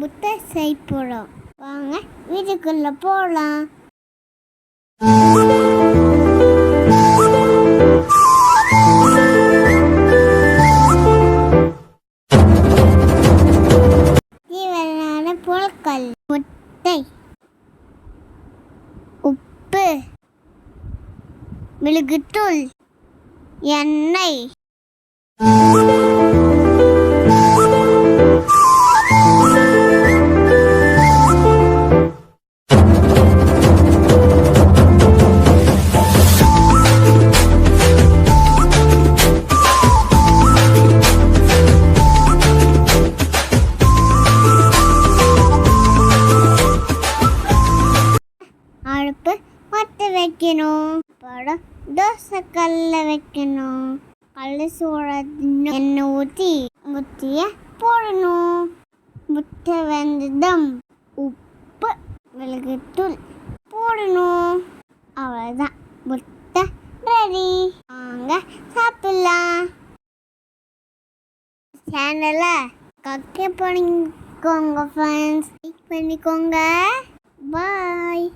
முட்டை செய்ய போகிறோம். வாங்க வீட்டுக்குள்ளே போகலாம். தேவையான பொருட்கள்: முட்டை, உப்பு, மிளகுத்தூள், எண்ணெய். அடுப்பு பற்ற வைக்கணும். அப்புறம் தோசை கல்ல வைக்கணும். கல் சூடான எண்ணெய் ஊற்றி முட்டையை போடணும். முட்டை வெந்ததும் உப்பு, மிளகுத்தூள் போடணும். அவ்வளோதான், முட்டை ரெடி. வாங்க சாப்பிடலாம். சேனலை சப்ஸ்கிரைப் பண்ணிக்கோங்க ஃப்ரெண்ட்ஸ். லைக் பண்ணிக்கோங்க. பாய்.